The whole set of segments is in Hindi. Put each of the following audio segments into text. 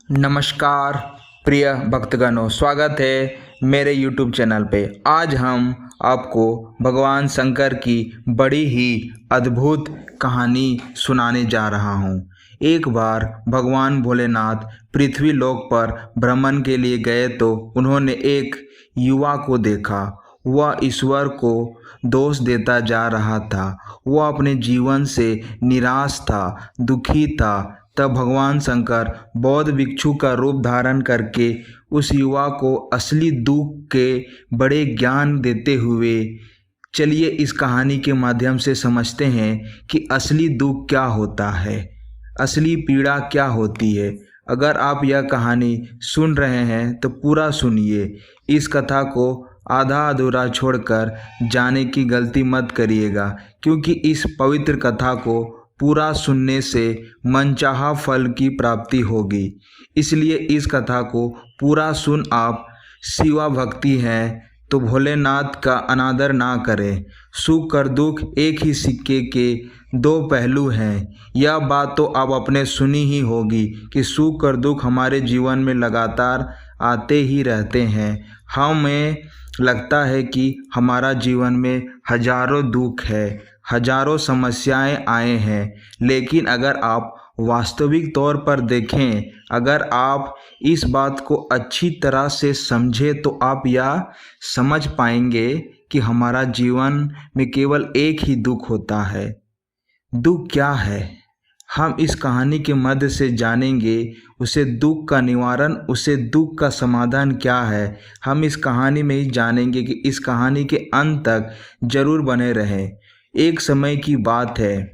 नमस्कार प्रिय भक्तगणों, स्वागत है मेरे YouTube चैनल पे। आज हम आपको भगवान शंकर की बड़ी ही अद्भुत कहानी सुनाने जा रहा हूँ। एक बार भगवान भोलेनाथ पृथ्वी लोक पर भ्रमण के लिए गए तो उन्होंने एक युवा को देखा। वह ईश्वर को दोष देता जा रहा था। वह अपने जीवन से निराश था, दुखी था। तब भगवान शंकर बौद्ध भिक्षु का रूप धारण करके उस युवा को असली दुख के बड़े ज्ञान देते हुए, चलिए इस कहानी के माध्यम से समझते हैं कि असली दुख क्या होता है, असली पीड़ा क्या होती है। अगर आप यह कहानी सुन रहे हैं तो पूरा सुनिए। इस कथा को आधा अधूरा छोड़कर जाने की गलती मत करिएगा, क्योंकि इस पवित्र कथा को पूरा सुनने से मनचाहा फल की प्राप्ति होगी। इसलिए इस कथा को पूरा सुन। आप शिवा भक्ति हैं तो भोलेनाथ का अनादर ना करें। सुख और दुख एक ही सिक्के के दो पहलू हैं। यह बात तो आप अपने सुनी ही होगी कि सुख और दुख हमारे जीवन में लगातार आते ही रहते हैं। हमें लगता है कि हमारा जीवन में हजारों दुख है, हजारों समस्याएं आए हैं, लेकिन अगर आप वास्तविक तौर पर देखें, अगर आप इस बात को अच्छी तरह से समझें, तो आप यह समझ पाएंगे कि हमारा जीवन में केवल एक ही दुख होता है। दुख क्या है, हम इस कहानी के मध्य से जानेंगे। उसे दुख का निवारण, उसे दुख का समाधान क्या है, हम इस कहानी में ही जानेंगे। कि इस कहानी के अंत तक जरूर बने रहें। एक समय की बात है,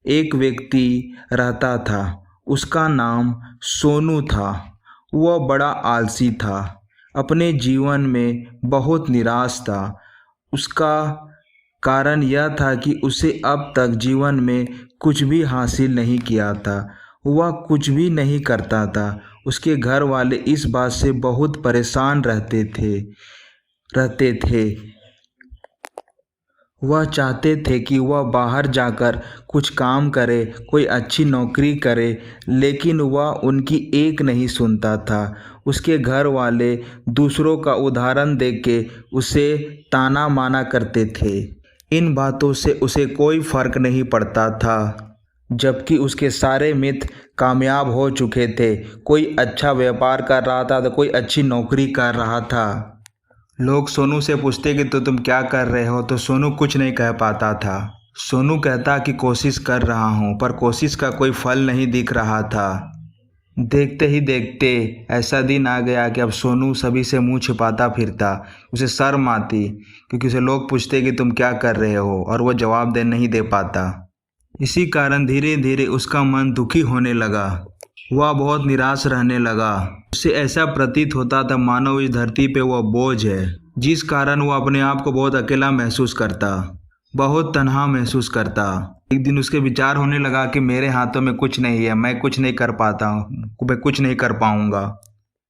एक व्यक्ति रहता था। उसका नाम सोनू था। वह बड़ा आलसी था, अपने जीवन में बहुत निराश था। उसका कारण यह था कि उसे अब तक जीवन में कुछ भी हासिल नहीं किया था। वह कुछ भी नहीं करता था। उसके घर वाले इस बात से बहुत परेशान रहते थे। वह चाहते थे कि वह बाहर जाकर कुछ काम करे, कोई अच्छी नौकरी करे, लेकिन वह उनकी एक नहीं सुनता था। उसके घर वाले दूसरों का उदाहरण देके उसे ताना माना करते थे। इन बातों से उसे कोई फर्क नहीं पड़ता था, जबकि उसके सारे मित्र कामयाब हो चुके थे। कोई अच्छा व्यापार कर रहा था तो कोई अच्छी नौकरी कर रहा था। लोग सोनू से पूछते कि तो तुम क्या कर रहे हो, तो सोनू कुछ नहीं कह पाता था। सोनू कहता कि कोशिश कर रहा हूँ, पर कोशिश का कोई फल नहीं दिख रहा था। देखते ही देखते ऐसा दिन आ गया कि अब सोनू सभी से मुंह छिपाता फिरता। उसे शर्म आती, क्योंकि उसे लोग पूछते कि तुम क्या कर रहे हो, और वो जवाब नहीं दे पाता। इसी कारण धीरे धीरे उसका मन दुखी होने लगा। वह बहुत निराश रहने लगा। उसे ऐसा प्रतीत होता था मानो इस धरती पे वह बोझ है, जिस कारण वह अपने आप को बहुत अकेला महसूस करता, बहुत तन्हा महसूस करता। एक दिन उसके विचार होने लगा कि मेरे हाथों में कुछ नहीं है, मैं कुछ नहीं कर पाता हूँ, मैं कुछ नहीं कर पाऊंगा।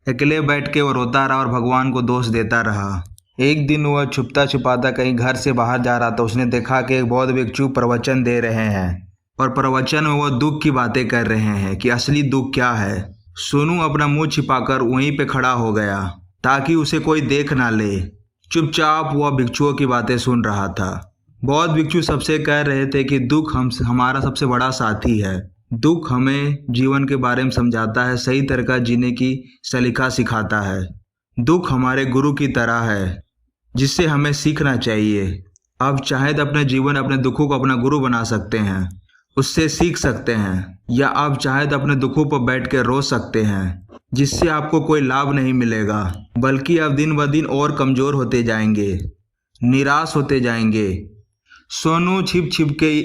अकेले बैठ के वो रोता रहा और भगवान को दोष देता रहा। एक दिन वह छुपता छुपाता कहीं घर से बाहर जा रहा था। उसने देखा कि एक बौद्ध भिक्षु प्रवचन दे रहे हैं, और प्रवचन में वह दुख की बातें कर रहे हैं कि असली दुख क्या है। सोनू अपना मुंह छिपाकर वहीं पे खड़ा हो गया ताकि उसे कोई देख ना ले। चुपचाप वह भिक्षुओं की बातें सुन रहा था। बौद्ध भिक्षु सबसे कह रहे थे कि दुख हमारा सबसे बड़ा साथी है। दुख हमें जीवन के बारे में समझाता है, सही तरीका जीने की सलीका सिखाता है। दुख हमारे गुरु की तरह है, जिससे हमें सीखना चाहिए। आप चाहे तो अपने जीवन, अपने दुखों को अपना गुरु बना सकते हैं, उससे सीख सकते हैं, या आप चाहे तो अपने दुखों पर बैठ के रो सकते हैं, जिससे आपको कोई लाभ नहीं मिलेगा, बल्कि आप दिन ब दिन और कमज़ोर होते जाएंगे, निराश होते जाएंगे। सोनू छिप छिप के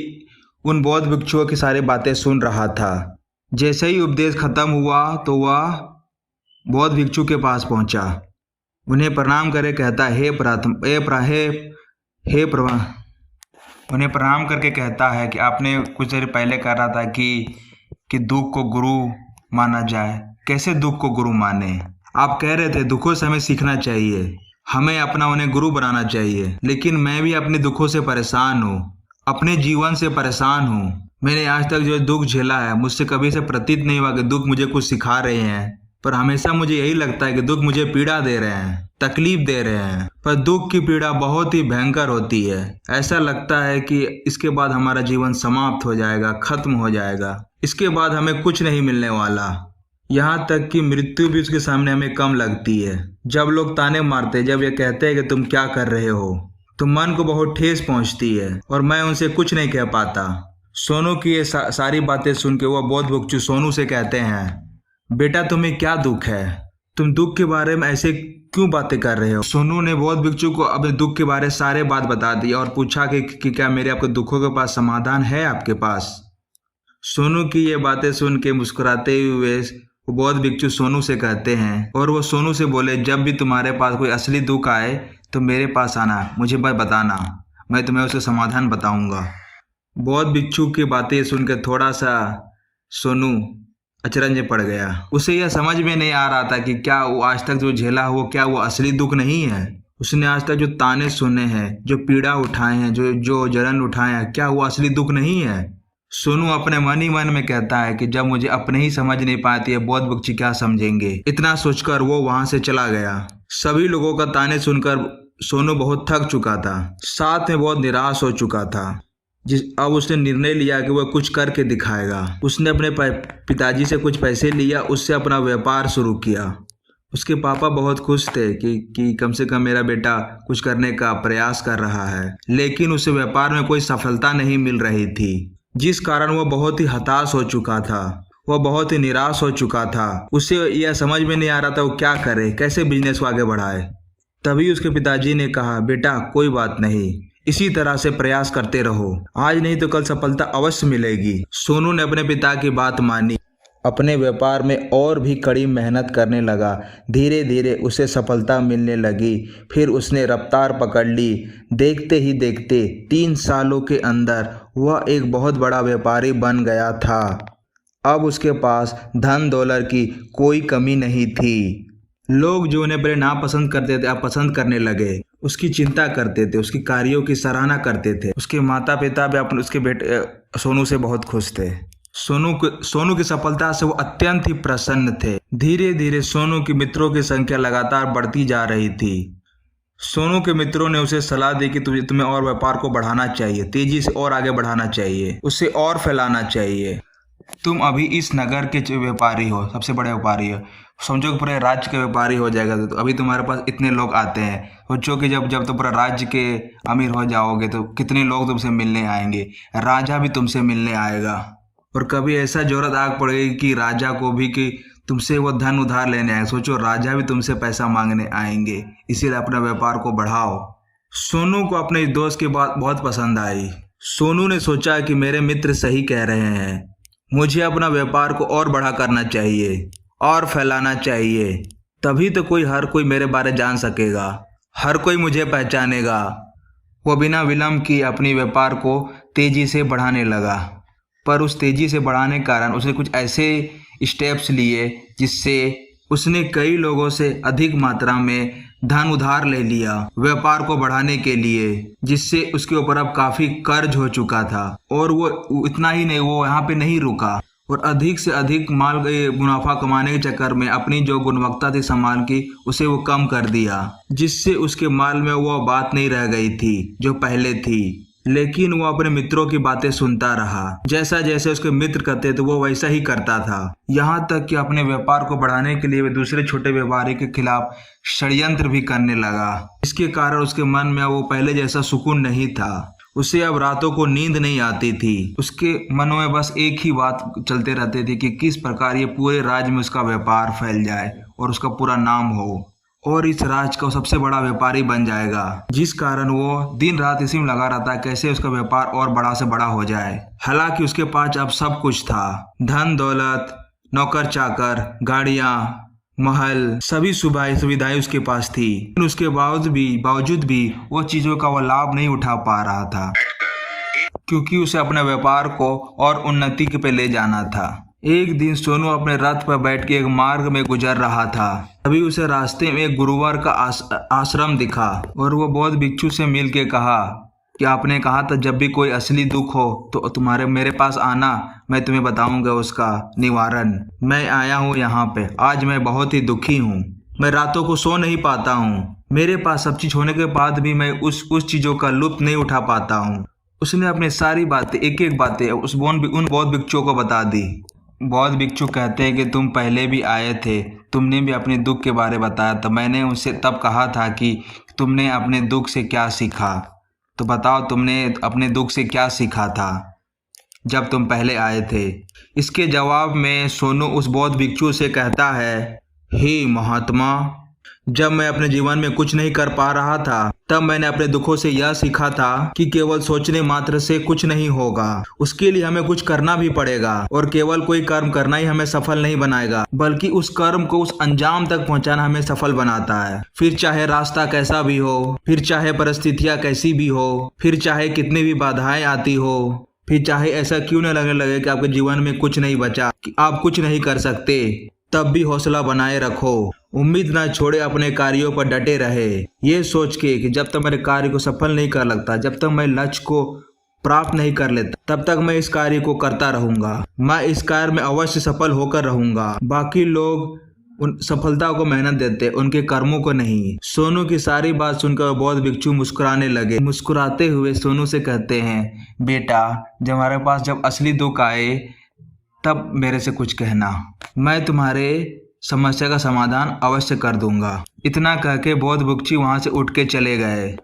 उन बौद्ध भिक्षुओं की सारी बातें सुन रहा था। जैसे ही उपदेश खत्म हुआ तो वह बौद्ध भिक्षु के पास पहुंचा। उन्हें प्रणाम करे कहता, उन्हें प्रणाम करके कहता है कि आपने कुछ देर पहले कह रहा था कि दुख को गुरु माना जाए। कैसे दुख को गुरु माने? आप कह रहे थे दुखों से हमें सीखना चाहिए, हमें अपना उन्हें गुरु बनाना चाहिए, लेकिन मैं भी अपने दुखों से परेशान हूँ, अपने जीवन से परेशान हूँ। मैंने आज तक जो दुख झेला है, मुझसे कभी से प्रतीत नहीं हुआ कि दुख मुझे कुछ सिखा रहे हैं, पर हमेशा मुझे यही लगता है कि दुख मुझे पीड़ा दे रहे हैं, तकलीफ दे रहे हैं। पर दुख की पीड़ा बहुत ही भयंकर होती है। ऐसा लगता है कि इसके बाद हमारा जीवन समाप्त हो जाएगा, खत्म हो जाएगा, इसके बाद हमें कुछ नहीं मिलने वाला। यहाँ तक कि मृत्यु भी उसके सामने हमें कम लगती है। जब लोग ताने मारते, जब ये कहते हैं कि तुम क्या कर रहे हो, तो मन को बहुत ठेस पहुंचती है और मैं उनसे कुछ नहीं कह पाता। सोनू की ये सारी बातें सुन के वो बौद्ध भिक्षु सोनू से कहते हैं, बेटा तुम्हें क्या दुख है, तुम दुख के बारे में ऐसे क्यों बातें कर रहे हो। सोनू ने बौद्ध भिक्षु को अपने दुख के बारे सारे बात बता दी और पूछा कि क्या मेरे आपके दुखों के पास समाधान है आपके पास। सोनू की ये बातें सुन के मुस्कुराते हुए वो बौद्ध भिक्षु सोनू से कहते हैं, और वो सोनू से बोले, जब भी तुम्हारे पास कोई असली दुख आए तो मेरे पास आना, मुझे बस बताना, मैं तुम्हें उसका समाधान बताऊंगा। बौद्ध भिक्षु की बातें सुनकर थोड़ा सा सोनू अचरज में पड़ गया। उसे यह समझ में नहीं आ रहा था कि क्या वो आज तक जो झेला हो क्या वो असली दुख नहीं है। उसने आज तक जो ताने सुने हैं, जो पीड़ा उठाए हैं, जो जलन उठाए हैं, क्या वो असली दुख नहीं है। सोनू अपने मन ही मन में कहता है कि जब मुझे अपने ही समझ नहीं पाती है, बौद्ध भिक्षु क्या समझेंगे। इतना सोचकर वो वहां से चला गया। सभी लोगों का ताने सुनकर सोनू बहुत थक चुका था, साथ में बहुत निराश हो चुका था। अब उसने निर्णय लिया कि वह कुछ करके दिखाएगा। उसने अपने पिताजी से कुछ पैसे लिया, उससे अपना व्यापार शुरू किया। उसके पापा बहुत खुश थे कि कम से कम मेरा बेटा कुछ करने का प्रयास कर रहा है, लेकिन उसे व्यापार में कोई सफलता नहीं मिल रही थी, जिस कारण वह बहुत ही हताश हो चुका था, वह बहुत ही निराश हो चुका था। उसे यह समझ में नहीं आ रहा था वो क्या करे, कैसे बिजनेस को आगे बढ़ाए। तभी उसके पिताजी ने कहा, बेटा कोई बात नहीं, इसी तरह से प्रयास करते रहो, आज नहीं तो कल सफलता अवश्य मिलेगी। सोनू ने अपने पिता की बात मानी, अपने व्यापार में और भी कड़ी मेहनत करने लगा। धीरे धीरे उसे सफलता मिलने लगी। फिर उसने रफ्तार पकड़ ली। देखते ही देखते 3 सालों के अंदर वह एक बहुत बड़ा व्यापारी बन गया था। अब उसके पास धन दौलत की कोई कमी नहीं थी। लोग जो उन्हें पहले नापसंद करते थे अब पसंद करने लगे, उसकी चिंता करते थे, उसकी कार्यों की सराहना करते थे। उसके माता पिता भी अपने उसके बेटे सोनू से बहुत खुश थे। सोनू की सफलता से वो अत्यंत ही प्रसन्न थे। धीरे धीरे सोनू के मित्रों की संख्या लगातार बढ़ती जा रही थी। सोनू के मित्रों ने उसे सलाह दी कि तुम्हें और व्यापार को बढ़ाना चाहिए, तेजी से और आगे बढ़ाना चाहिए, उसे और फैलाना चाहिए। तुम अभी इस नगर के व्यापारी हो, सबसे बड़े व्यापारी हो, समझो कि पूरे राज्य के व्यापारी हो जाएगा तो अभी तुम्हारे पास इतने लोग आते हैं। सोचो कि जब तुम पूरा राज्य के अमीर हो जाओगे तो कितने लोग तुमसे मिलने आएंगे, राजा भी तुमसे मिलने आएगा। और कभी ऐसा जरूरत आ पड़ेगी कि राजा को भी कि तुमसे वो धन उधार लेने आए, सोचो राजा भी तुमसे पैसा मांगने आएंगे, इसीलिए अपना व्यापार को बढ़ाओ। सोनू को अपने इस दोस्त की बात बहुत पसंद आई। सोनू ने सोचा कि मेरे मित्र सही कह रहे हैं, मुझे अपना व्यापार को और बड़ा करना चाहिए और फैलाना चाहिए, तभी तो हर कोई मेरे बारे जान सकेगा, हर कोई मुझे पहचानेगा। वो बिना विलंब किए अपनी व्यापार को तेजी से बढ़ाने लगा। पर उस तेजी से बढ़ाने के कारण उसने कुछ ऐसे स्टेप्स लिए जिससे उसने कई लोगों से अधिक मात्रा में धन उधार ले लिया व्यापार को बढ़ाने के लिए, जिससे उसके ऊपर अब काफी कर्ज हो चुका था। और वो इतना ही नहीं, वो यहाँ पे नहीं रुका और अधिक से अधिक माल मुनाफा कमाने के चक्कर में अपनी जो गुणवत्ता थी सामान की उसे वो कम कर दिया, जिससे उसके माल में वो बात नहीं रह गई थी जो पहले थी। लेकिन वो अपने मित्रों की बातें सुनता रहा, जैसा जैसे उसके मित्र करते थे वो वैसा ही करता था। यहाँ तक कि अपने व्यापार को बढ़ाने के लिए वे दूसरे छोटे व्यापारी के खिलाफ षड्यंत्र भी करने लगा। इसके कारण उसके मन में वो पहले जैसा सुकून नहीं था। उसे अब रातों को नींद नहीं आती थी। उसके मन में बस एक ही बात चलते रहते थे कि किस प्रकार ये पूरे राज्य में उसका व्यापार फैल जाए और उसका पूरा नाम हो और इस राज्य का सबसे बड़ा व्यापारी बन जाएगा, जिस कारण वो दिन रात इसी में लगा रहता है कैसे उसका व्यापार और बड़ा से बड़ा हो जाए। हालांकि उसके पास अब सब कुछ था, धन दौलत, नौकर चाकर, गाड़ियां, महल, सभी सुविधाएं उसके पास थी। उसके बावजूद भी वो चीजों का वो लाभ नहीं उठा पा रहा था, क्योंकि उसे अपने व्यापार को और उन्नति पे ले जाना था। एक दिन सोनू अपने रथ पर बैठ के एक मार्ग में गुजर रहा था। तभी उसे रास्ते में एक गुरुवर का आश्रम दिखा और वो बौद्ध भिक्षु से मिल के कहा, कि आपने कहा था जब भी कोई असली दुख हो तो मेरे पास आना, मैं तुम्हें बताऊंगा उसका निवारण। मैं आया हूँ यहाँ पे, आज मैं बहुत ही दुखी हूँ। मैं रातों को सो नहीं पाता हूँ। मेरे पास सब चीज होने के बाद भी मैं उस चीजों का लुत्फ नहीं उठा पाता हूँ। उसने अपनी सारी बातें, एक एक बातें उन बौद्ध भिक्षुओं को बता दी। बौद्ध भिक्षु कहते हैं कि तुम पहले भी आए थे, तुमने भी अपने दुख के बारे बताया था। मैंने उनसे तब कहा था कि तुमने अपने दुख से क्या सीखा, तो बताओ तुमने अपने दुख से क्या सीखा था जब तुम पहले आए थे। इसके जवाब में सोनू उस बौद्ध भिक्षु से कहता है, हे महात्मा, जब मैं अपने जीवन में कुछ नहीं कर पा रहा था तब मैंने अपने दुखों से यह सीखा था कि केवल सोचने मात्र से कुछ नहीं होगा, उसके लिए हमें कुछ करना भी पड़ेगा। और केवल कोई कर्म करना ही हमें सफल नहीं बनाएगा, बल्कि उस कर्म को उस अंजाम तक पहुंचाना हमें सफल बनाता है। फिर चाहे रास्ता कैसा भी हो, फिर चाहे परिस्थितियां कैसी भी हो, फिर चाहे कितनी भी बाधाएं आती हो, फिर चाहे ऐसा क्यों न लगने लगे कि आपके जीवन में कुछ नहीं बचा, कि आप कुछ नहीं कर सकते, तब भी हौसला बनाए रखो, उम्मीद ना छोड़े, अपने कार्यों पर डटे रहे, ये सोच के कि जब तक मेरे कार्य को सफल नहीं कर लगता, जब तक मैं लक्ष्य को प्राप्त नहीं कर लेता, तब तक मैं इस कार्य को करता रहूंगा। मैं इस कार्य में अवश्य सफल होकर रहूंगा। बाकी लोग उन सफलता को मेहनत देते, उनके कर्मों को नहीं। सोनू की सारी बात सुनकर बौद्ध भिक्षु मुस्कुराने लगे। मुस्कुराते हुए सोनू से कहते हैं, बेटा, जब हमारे पास जब असली दुख आए तब मेरे से कुछ कहना, मैं तुम्हारे समस्या का समाधान अवश्य कर दूंगा। इतना कह के बौद्ध भिक्षु वहां से उठ के चले गए।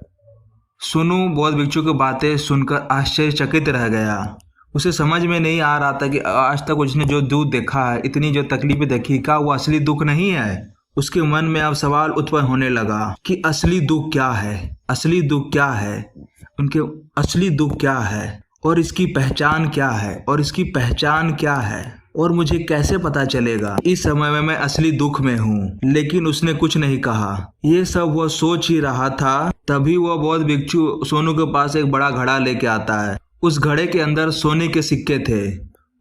सोनू बौद्ध भिक्षु की बातें सुनकर आश्चर्यचकित रह गया। उसे समझ में नहीं आ रहा था कि आज तक उसने जो दुख देखा है, इतनी जो तकलीफें देखी, क्या वो असली दुख नहीं है। उसके मन में अब सवाल उत्पन्न होने लगा कि असली दुख क्या है, असली दुख क्या है, उनके असली दुख क्या है, और इसकी पहचान क्या है, और इसकी पहचान क्या है, और मुझे कैसे पता चलेगा इस समय में मैं असली दुख में हूँ। लेकिन उसने कुछ नहीं कहा। ये सब वह सोच ही रहा था, तभी वह बौद्ध भिक्षु सोनू के पास एक बड़ा घड़ा लेके आता है। उस घड़े के अंदर सोने के सिक्के थे।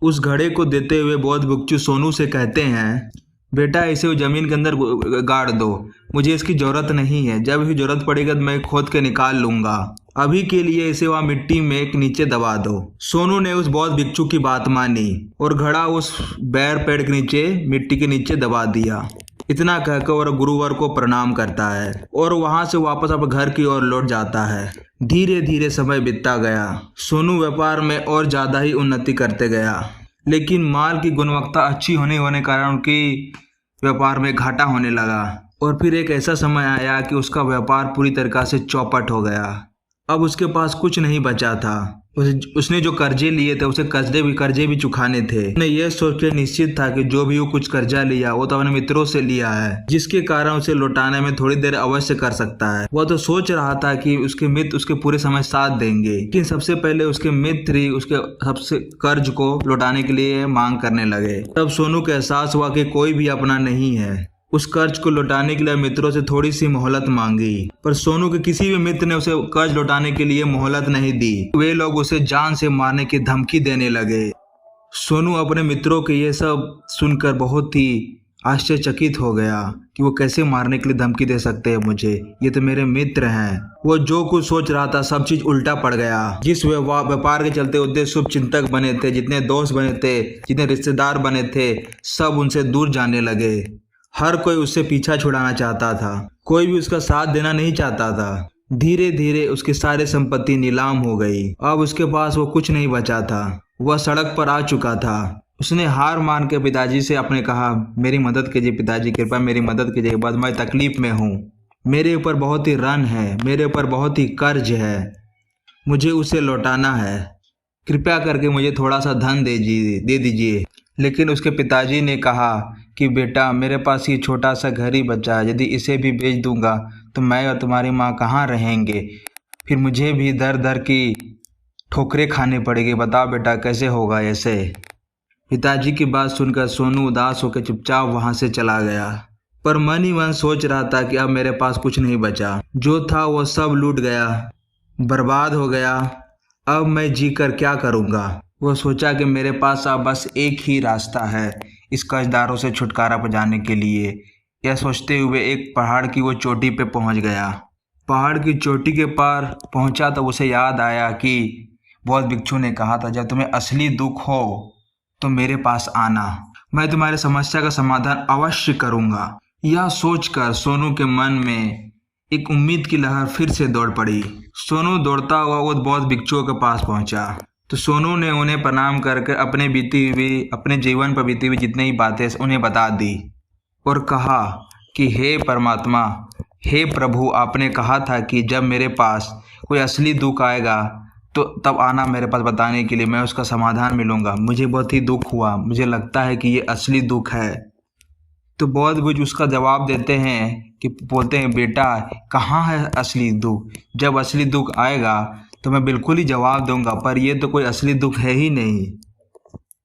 उस घड़े को देते हुए बौद्ध भिक्षु सोनू से कहते हैं, बेटा, इसे जमीन के अंदर गाड़ दो, मुझे इसकी जरूरत नहीं है, जब भी जरूरत पड़ेगा तो मैं खोद के निकाल लूंगा, अभी के लिए इसे वहां मिट्टी में एक नीचे दबा दो। सोनू ने उस बौद्ध भिक्षु की बात मानी और घड़ा उस बैर पेड़ के नीचे मिट्टी के नीचे दबा दिया। इतना कहकर वह गुरुवर को प्रणाम करता है और वहां से वापस अपने घर की ओर लौट जाता है। धीरे धीरे समय बीतता गया। सोनू व्यापार में और ज्यादा ही उन्नति करते गया, लेकिन माल की गुणवत्ता अच्छी होने कारण उनकी व्यापार में घाटा होने लगा। और फिर एक ऐसा समय आया कि उसका व्यापार पूरी तरीके से चौपट हो गया। अब उसके पास कुछ नहीं बचा था। उसने जो कर्जे लिए थे उसे कर्जे भी चुकाने थे। उसने यह सोच के निश्चित था कि जो भी वो कुछ कर्जा लिया वो तो अपने मित्रों से लिया है, जिसके कारण उसे लौटाने में थोड़ी देर अवश्य कर सकता है। वह तो सोच रहा था कि उसके मित्र उसके पूरे समय साथ देंगे, लेकिन सबसे पहले उसके मित्र ही उसके सबसे कर्ज को लौटाने के लिए मांग करने लगे। तब सोनू को एहसास हुआ कि कोई भी अपना नहीं है। उस कर्ज को लौटाने के लिए मित्रों से थोड़ी सी मोहलत मांगी, पर सोनू के किसी भी मित्र ने उसे कर्ज लौटाने के लिए मोहलत नहीं दी। वे लोग उसे जान से मारने की धमकी देने लगे। सोनू अपने मित्रों के ये सब सुनकर बहुत ही आश्चर्यचकित हो गया कि वो कैसे मारने के लिए धमकी दे सकते हैं मुझे, ये तो मेरे मित्र हैं। वो जो कुछ सोच रहा था सब चीज उल्टा पड़ गया। जिस व्यापार के चलते उतने शुभ चिंतक बने थे, जितने दोस्त बने थे, जितने रिश्तेदार बने थे, सब उनसे दूर जाने लगे। हर कोई उससे पीछा छुड़ाना चाहता था, कोई भी उसका साथ देना नहीं चाहता था। धीरे धीरे उसकी सारी संपत्ति नीलाम हो गई। अब उसके पास वो कुछ नहीं बचा था। वह सड़क पर आ चुका था। उसने हार मान के पिताजी से अपने कहा, मेरी मदद कीजिए पिताजी, कृपया मेरी मदद कीजिए, बाद मैं तकलीफ में हूँ, मेरे ऊपर बहुत ही ऋण है, मेरे ऊपर बहुत ही कर्ज है, मुझे उसे लौटाना है, कृपया करके मुझे थोड़ा सा धन दे दीजिए। लेकिन उसके पिताजी ने कहा कि बेटा, मेरे पास ये छोटा सा घर ही बचा है, यदि इसे भी बेच दूंगा तो मैं और तुम्हारी माँ कहाँ रहेंगे, फिर मुझे भी दर दर की ठोकरें खाने पड़ेगी, बताओ बेटा कैसे होगा ऐसे। पिताजी की बात सुनकर सोनू उदास होकर चुपचाप वहां से चला गया, पर मन ही मन सोच रहा था कि अब मेरे पास कुछ नहीं बचा, जो था वो सब लूट गया, बर्बाद हो गया, अब मैं जी कर क्या करूँगा। वो सोचा कि मेरे पास अब बस एक ही रास्ता है इस कर्जदारों से छुटकारा पाने के लिए। यह सोचते हुए एक पहाड़ की वो चोटी पे पहुंच गया। पहाड़ की चोटी के पार पहुंचा तो उसे याद आया कि बौद्ध भिक्षु ने कहा था, जब तुम्हें असली दुख हो तो मेरे पास आना, मैं तुम्हारी समस्या का समाधान अवश्य करूंगा। यह सोचकर सोनू के मन में एक उम्मीद की लहर फिर से दौड़ पड़ी। सोनू दौड़ता हुआ उस बौद्ध भिक्षुओं के पास पहुंचा तो सोनू ने उन्हें प्रणाम करके अपने जीवन पर बीती हुई जितनी ही बातें उन्हें बता दी और कहा कि हे परमात्मा, हे प्रभु, आपने कहा था कि जब मेरे पास कोई असली दुख आएगा तो तब आना मेरे पास बताने के लिए, मैं उसका समाधान मिलूंगा। मुझे बहुत ही दुख हुआ, मुझे लगता है कि ये असली दुख है। तो बौद्ध भिक्षु उसका जवाब देते हैं कि बोलते हैं, बेटा कहाँ है असली दुख? जब असली दुख आएगा तो मैं बिल्कुल ही जवाब दूंगा, पर ये तो कोई असली दुख है ही नहीं।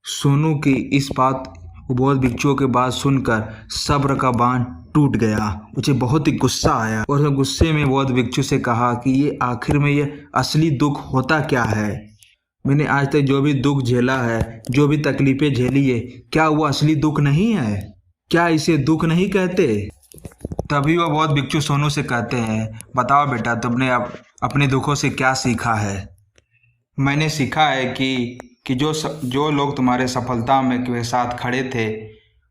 सोनू की इस बात बौद्ध भिक्षुओं की बात सुनकर सब्र का बांध टूट गया। उसे बहुत ही गुस्सा आया और उसने गुस्से में बौद्ध भिक्षु से कहा कि ये आखिर में ये असली दुख होता क्या है? मैंने आज तक जो भी दुख झेला है, जो भी तकलीफें झेली है, क्या वो असली दुख नहीं है? क्या इसे दुख नहीं कहते? तभी वह बौद्ध भिक्षु सोनू से कहते हैं, बताओ बेटा, तुमने अपने दुखों से क्या सीखा है? मैंने सीखा है कि जो लोग तुम्हारे सफलता में के साथ खड़े थे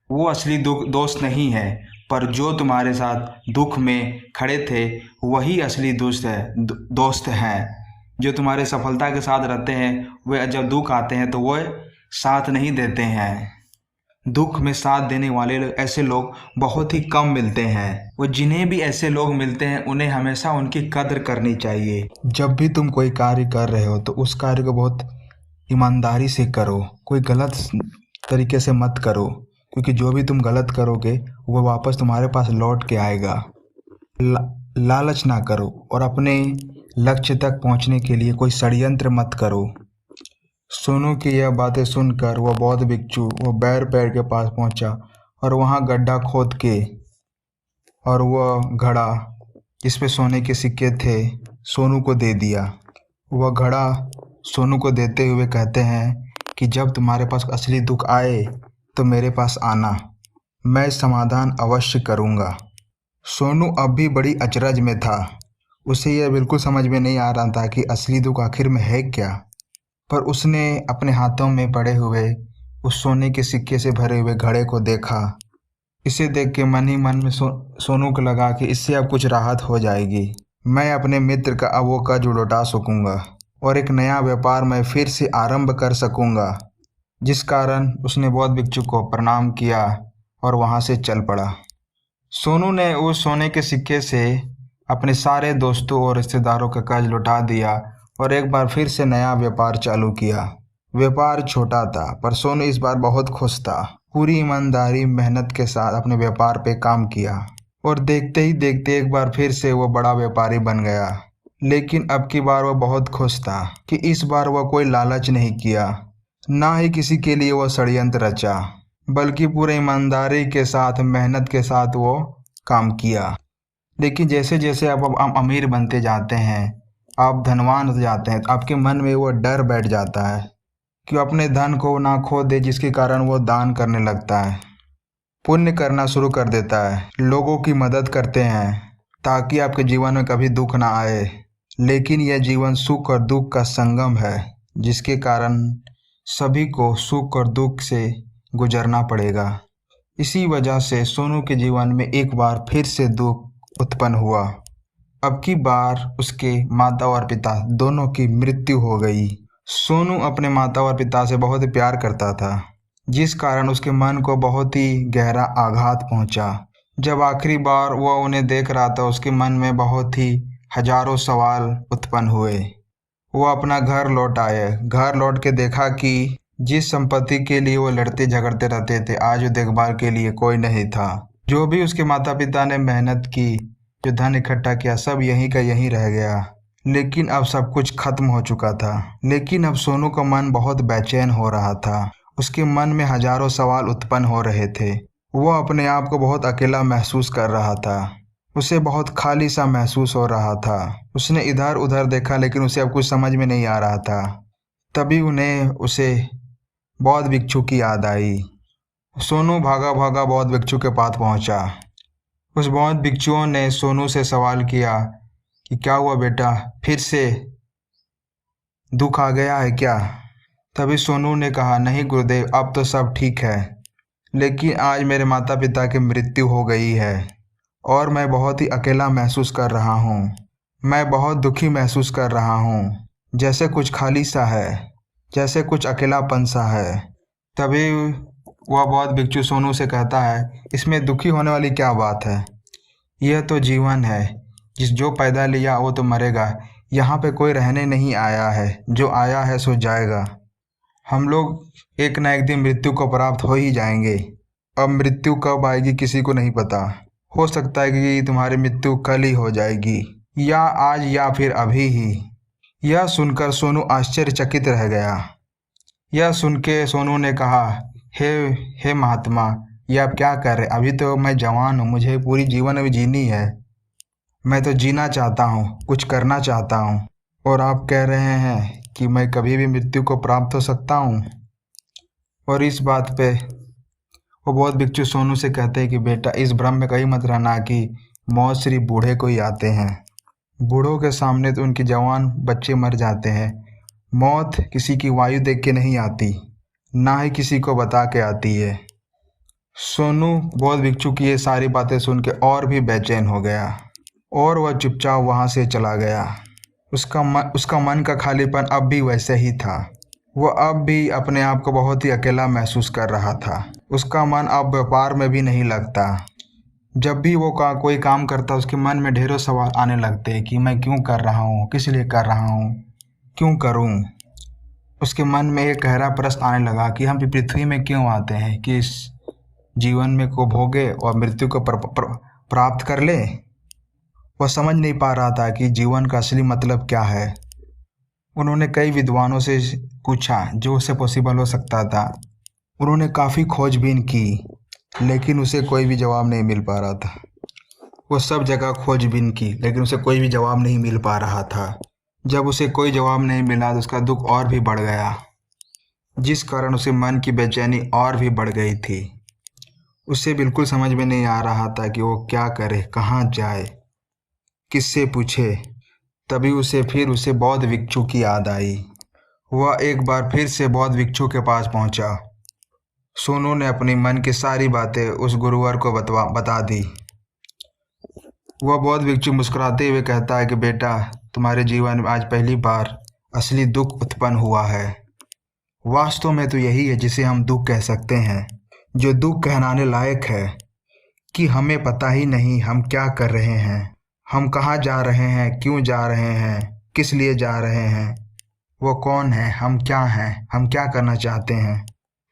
वो असली दोस्त नहीं है, पर जो तुम्हारे साथ दुख में खड़े थे वही असली दोस्त हैं। जो तुम्हारे सफलता के साथ रहते हैं वे जब दुख आते हैं तो वो साथ नहीं देते हैं। दुख में साथ देने वाले ऐसे लोग बहुत ही कम मिलते हैं और जिन्हें भी ऐसे लोग मिलते हैं उन्हें हमेशा उनकी कद्र करनी चाहिए। जब भी तुम कोई कार्य कर रहे हो तो उस कार्य को बहुत ईमानदारी से करो, कोई गलत तरीके से मत करो, क्योंकि जो भी तुम गलत करोगे वो वापस तुम्हारे पास लौट के आएगा। लालच ना करो और अपने लक्ष्य तक पहुंचने के लिए कोई षड्यंत्र मत करो। सोनू की यह बातें सुनकर वह बौद्ध भिक्षु वो बैर पेड़ के पास पहुंचा और वहां गड्ढा खोद के और वह घड़ा जिस पे सोने के सिक्के थे सोनू को दे दिया। वह घड़ा सोनू को देते हुए कहते हैं कि जब तुम्हारे पास असली दुख आए तो मेरे पास आना, मैं समाधान अवश्य करूंगा। सोनू अब भी बड़ी अचरज में था। उसे यह बिल्कुल समझ में नहीं आ रहा था कि असली दुख आखिर में है क्या, पर उसने अपने हाथों में पड़े हुए उस सोने के सिक्के से भरे हुए घड़े को देखा। इसे देख के मन ही मन में सोनू को लगा कि इससे अब कुछ राहत हो जाएगी, मैं अपने मित्र का अब वो कर्ज लौटा सकूंगा और एक नया व्यापार मैं फिर से आरंभ कर सकूंगा। जिस कारण उसने बौद्ध भिक्षु को प्रणाम किया और वहां से चल पड़ा। सोनू ने उस सोने के सिक्के से अपने सारे दोस्तों और रिश्तेदारों का कर्ज लौटा दिया और एक बार फिर से नया व्यापार चालू किया। व्यापार छोटा था पर सोनू इस बार बहुत खुश था। पूरी ईमानदारी मेहनत के साथ अपने व्यापार पे काम किया और देखते ही देखते एक बार फिर से वो बड़ा व्यापारी बन गया। लेकिन अब की बार वह बहुत खुश था कि इस बार वह कोई लालच नहीं किया, ना ही किसी के लिए वह षड्यंत्र रचा, बल्कि पूरे ईमानदारी के साथ मेहनत के साथ वो काम किया। लेकिन जैसे जैसे आप अमीर बनते जाते हैं, आप धनवान हो जाते हैं, तो आपके मन में वो डर बैठ जाता है कि अपने धन को ना खो दे, जिसके कारण वो दान करने लगता है, पुण्य करना शुरू कर देता है, लोगों की मदद करते हैं ताकि आपके जीवन में कभी दुख ना आए। लेकिन यह जीवन सुख और दुख का संगम है, जिसके कारण सभी को सुख और दुख से गुजरना पड़ेगा। इसी वजह से सोनू के जीवन में एक बार फिर से दुख उत्पन्न हुआ। अब की बार उसके माता और पिता दोनों की मृत्यु हो गई। सोनू अपने माता और पिता से बहुत प्यार करता था, जिस कारण उसके मन को बहुत ही गहरा आघात पहुंचा। जब आखिरी बार वह उन्हें देख रहा था उसके मन में बहुत ही हजारों सवाल उत्पन्न हुए। वो अपना घर लौट आए। घर लौट के देखा कि जिस संपत्ति के लिए वो लड़ते झगड़ते रहते थे, आज वो देखभाल के लिए कोई नहीं था। जो भी उसके माता पिता ने मेहनत की, जो धन इकट्ठा किया, सब यहीं का यहीं रह गया। लेकिन अब सब कुछ खत्म हो चुका था। लेकिन अब सोनू का मन बहुत बेचैन हो रहा था। उसके मन में हजारों सवाल उत्पन्न हो रहे थे। वो अपने आप को बहुत अकेला महसूस कर रहा था। उसे बहुत खाली सा महसूस हो रहा था। उसने इधर उधर देखा लेकिन उसे अब कुछ समझ में नहीं आ रहा था। तभी उसे बौद्ध भिक्षु की याद आई। सोनू भागा भागा बौद्ध भिक्षु के पास पहुंचा। उस बौद्ध भिक्षुओं ने सोनू से सवाल किया कि क्या हुआ बेटा, फिर से दुख आ गया है क्या? तभी सोनू ने कहा, नहीं गुरुदेव, अब तो सब ठीक है, लेकिन आज मेरे माता पिता की मृत्यु हो गई है और मैं बहुत ही अकेला महसूस कर रहा हूँ। मैं बहुत दुखी महसूस कर रहा हूँ, जैसे कुछ खाली सा है, जैसे कुछ अकेलापन सा है। तभी वह बौद्ध भिक्षु सोनू से कहता है, इसमें दुखी होने वाली क्या बात है? यह तो जीवन है, जो पैदा लिया वो तो मरेगा। यहाँ पे कोई रहने नहीं आया है, जो आया है सो जाएगा। हम लोग एक ना एक दिन मृत्यु को प्राप्त हो ही जाएंगे। अब मृत्यु कब आएगी किसी को नहीं पता। हो सकता है कि तुम्हारी मृत्यु कल ही हो जाएगी, या आज, या फिर अभी ही। यह सुनकर सोनू आश्चर्यचकित रह गया। यह सुन के सोनू ने कहा, हे महात्मा, ये आप क्या कर रहे? अभी तो मैं जवान हूँ, मुझे पूरी जीवन अभी जीनी है। मैं तो जीना चाहता हूँ, कुछ करना चाहता हूँ, और आप कह रहे हैं कि मैं कभी भी मृत्यु को प्राप्त हो सकता हूँ। और इस बात पे वो बौद्ध भिक्षु सोनू से कहते हैं कि बेटा, इस भ्रम में कहीं मत रहना कि मौत सिर्फ बूढ़े को ही आते हैं। बूढ़ों के सामने तो उनके जवान बच्चे मर जाते हैं। मौत किसी की वायु देख के नहीं आती, ना ही किसी को बता के आती है। सोनू बौद्ध भिक्षु की ये सारी बातें सुन के और भी बेचैन हो गया और वह चुपचाप वहाँ से चला गया। उसका मन का खालीपन अब भी वैसे ही था। वह अब भी अपने आप को बहुत ही अकेला महसूस कर रहा था। उसका मन अब व्यापार में भी नहीं लगता। जब भी वो कोई काम करता, उसके मन में ढेरों सवाल आने लगते कि मैं क्यों कर रहा हूँ, किस लिए कर रहा हूँ, क्यों करूँ। उसके मन में एक गहरा प्रश्न आने लगा कि हम पृथ्वी में क्यों आते हैं, कि इस जीवन में को भोगे और मृत्यु को प्राप्त कर ले। वह समझ नहीं पा रहा था कि जीवन का असली मतलब क्या है। उन्होंने कई विद्वानों से पूछा जो उसे पॉसिबल हो सकता था। उन्होंने काफ़ी खोजबीन की, लेकिन उसे कोई भी जवाब नहीं मिल पा रहा था। वो सब जगह खोजबीन की, लेकिन उसे कोई भी जवाब नहीं मिल पा रहा था। जब उसे कोई जवाब नहीं मिला तो उसका दुख और भी बढ़ गया, जिस कारण उसे मन की बेचैनी और भी बढ़ गई थी। उसे बिल्कुल समझ में नहीं आ रहा था कि वो क्या करे, कहाँ जाए, किससे पूछे। तभी उसे बौद्ध भिक्षु की याद आई। वह एक बार फिर से बौद्ध भिक्षु के पास पहुंचा। सोनू ने अपनी मन की सारी बातें उस गुरुवर को बता दी। वह बौद्ध भिक्षु मुस्कुराते हुए कहता है कि बेटा, तुम्हारे जीवन में आज पहली बार असली दुख उत्पन्न हुआ है। वास्तव में तो यही है जिसे हम दुख कह सकते हैं, जो दुख कहलाने लायक है, कि हमें पता ही नहीं हम क्या कर रहे हैं, हम कहाँ जा रहे हैं, क्यों जा रहे हैं, किस लिए जा रहे हैं, वो कौन है, हम क्या हैं, हम क्या करना चाहते हैं।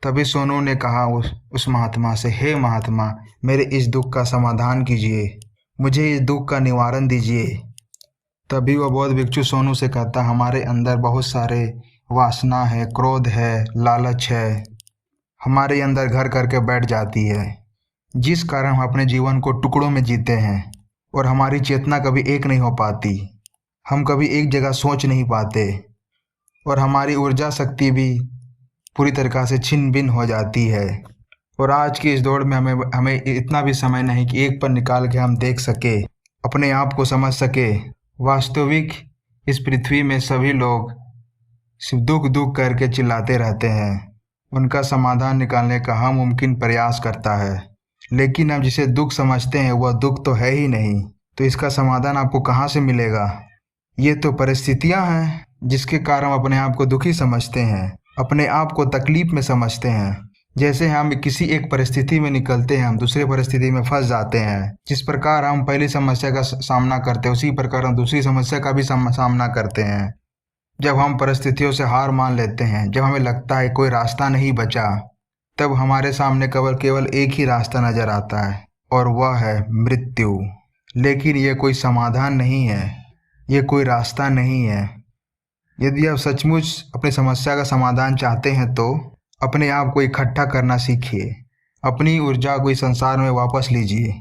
तभी सोनू ने कहा उस महात्मा से, हे महात्मा, मेरे इस दुख का समाधान कीजिए, मुझे इस दुख का निवारण दीजिए। तभी वह बौद्ध भिक्षु सोनू से कहता, हमारे अंदर बहुत सारे वासना है, क्रोध है, लालच है, हमारे अंदर घर करके बैठ जाती है, जिस कारण हम अपने जीवन को टुकड़ों में जीते हैं और हमारी चेतना कभी एक नहीं हो पाती। हम कभी एक जगह सोच नहीं पाते और हमारी ऊर्जा शक्ति भी पूरी तरीक़ा से छिन्न भिन्न हो जाती है। और आज की इस दौड़ में हमें इतना भी समय नहीं कि एक पल निकाल के हम देख सके, अपने आप को समझ सके। वास्तविक इस पृथ्वी में सभी लोग सिर्फ दुख दुख करके चिल्लाते रहते हैं। उनका समाधान निकालने का हम मुमकिन प्रयास करता है, लेकिन हम जिसे दुख समझते हैं वह दुख तो है ही नहीं, तो इसका समाधान आपको कहाँ से मिलेगा। ये तो परिस्थितियाँ हैं जिसके कारण हम अपने आप को दुखी समझते हैं, अपने आप को तकलीफ में समझते हैं। जैसे हम किसी एक परिस्थिति में निकलते हैं, हम दूसरे परिस्थिति में फंस जाते हैं। जिस प्रकार हम पहली समस्या का सामना करते हैं, उसी प्रकार हम दूसरी समस्या का भी सामना करते हैं। जब हम परिस्थितियों से हार मान लेते हैं, जब हमें लगता है कोई रास्ता नहीं बचा, तब हमारे सामने केवल एक ही रास्ता नजर आता है, और वह है मृत्यु। लेकिन ये कोई समाधान नहीं है, ये कोई रास्ता नहीं है। यदि आप सचमुच अपनी समस्या का समाधान चाहते हैं तो अपने आप को इकट्ठा करना सीखिए, अपनी ऊर्जा को इस संसार में वापस लीजिए,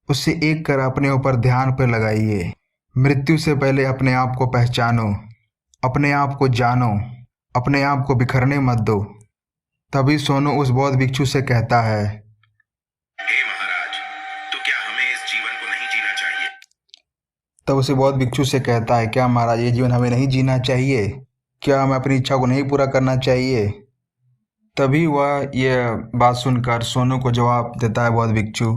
उससे एक कर अपने ऊपर ध्यान पर लगाइए। मृत्यु से पहले अपने आप को पहचानो, अपने आप को जानो, अपने आप को बिखरने मत दो। तभी सोनू उस बौद्ध भिक्षु से कहता है, हे महाराज, तो क्या हमें इस जीवन को नहीं जीना चाहिए? तब उसे बौद्ध भिक्षु से कहता है, क्या महाराज ये जीवन हमें नहीं जीना चाहिए? क्या हमें अपनी इच्छा को नहीं पूरा करना चाहिए? तभी वह यह बात सुनकर सोनू को जवाब देता है बौद्ध भिक्षु,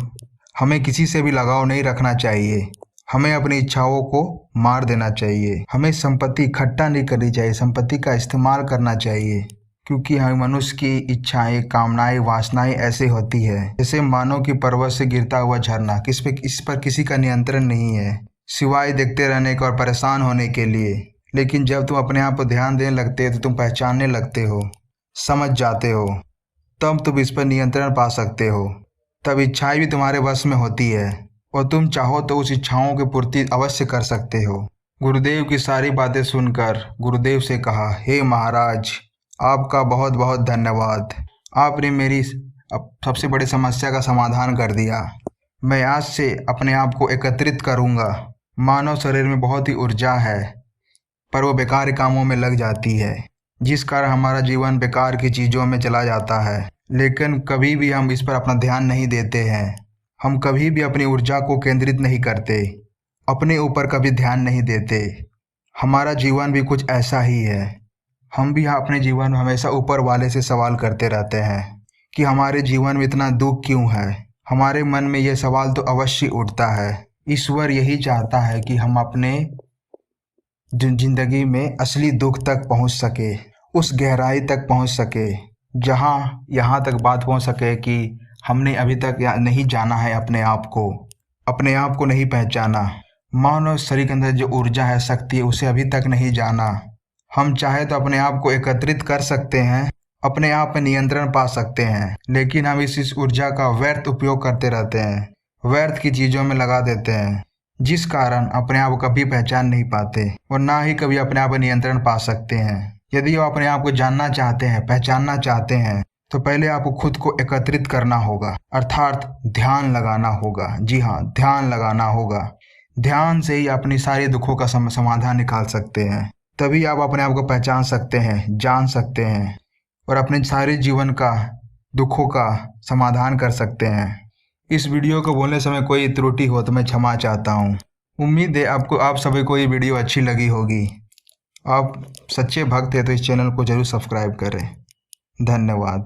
हमें किसी से भी लगाव नहीं रखना चाहिए, हमें अपनी इच्छाओं को मार देना चाहिए, हमें संपत्ति इकट्ठा नहीं करनी चाहिए, संपत्ति का इस्तेमाल करना चाहिए, क्योंकि हमें मनुष्य की इच्छाएं, कामनाएं, वासनाएं ऐसे होती है जैसे मानव की पर्वत से गिरता हुआ झरना, इस पर किसी का नियंत्रण नहीं है सिवाय देखते रहने का और परेशान होने के लिए। लेकिन जब तुम अपने आप पर ध्यान देने लगते हो तो तुम पहचानने लगते हो, समझ जाते हो, तब तुम इस पर नियंत्रण पा सकते हो। तब इच्छाएं भी तुम्हारे वश में होती है और तुम चाहो तो उस इच्छाओं की पूर्ति अवश्य कर सकते हो। गुरुदेव की सारी बातें सुनकर गुरुदेव से कहा, हे महाराज, आपका बहुत बहुत धन्यवाद, आपने मेरी सबसे बड़ी समस्या का समाधान कर दिया। मैं आज से अपने आप को एकत्रित करूँगा। मानव शरीर में बहुत ही ऊर्जा है, पर वो बेकार कामों में लग जाती है, जिस कारण हमारा जीवन बेकार की चीज़ों में चला जाता है। लेकिन कभी भी हम इस पर अपना ध्यान नहीं देते हैं, हम कभी भी अपनी ऊर्जा को केंद्रित नहीं करते, अपने ऊपर कभी ध्यान नहीं देते। हमारा जीवन भी कुछ ऐसा ही है, हम भी अपने जीवन में हमेशा ऊपर वाले से सवाल करते रहते हैं कि हमारे जीवन में इतना दुख क्यों है। हमारे मन में यह सवाल तो अवश्य उठता है। ईश्वर यही चाहता है कि हम अपने जिंदगी में असली दुख तक पहुंच सके, उस गहराई तक पहुंच सके जहां यहाँ तक बात पहुंच सके कि हमने अभी तक नहीं जाना है अपने आप को नहीं पहचाना। मानव शरीर के अंदर जो ऊर्जा है, शक्ति है, उसे अभी तक नहीं जाना। हम चाहे तो अपने आप को एकत्रित कर सकते हैं, अपने आप में नियंत्रण पा सकते हैं, लेकिन हम इस ऊर्जा का व्यर्थ उपयोग करते रहते हैं, व्यर्थ की चीज़ों में लगा देते हैं, जिस कारण अपने आप को कभी पहचान नहीं पाते और ना ही कभी अपने आप पर नियंत्रण पा सकते हैं। यदि आप अपने आप को जानना चाहते हैं, पहचानना चाहते हैं, तो पहले आपको खुद को एकत्रित करना होगा, अर्थात ध्यान लगाना होगा। जी हाँ, ध्यान लगाना होगा। ध्यान से ही अपनी सारी दुखों का समाधान निकाल सकते हैं। तभी आप अपने आप को पहचान सकते हैं, जान सकते हैं और अपने सारे जीवन का दुखों का समाधान कर सकते हैं। इस वीडियो को बोलने समय कोई त्रुटि हो तो मैं क्षमा चाहता हूँ। उम्मीद है आप सभी को ये वीडियो अच्छी लगी होगी। आप सच्चे भक्त हैं तो इस चैनल को जरूर सब्सक्राइब करें। धन्यवाद।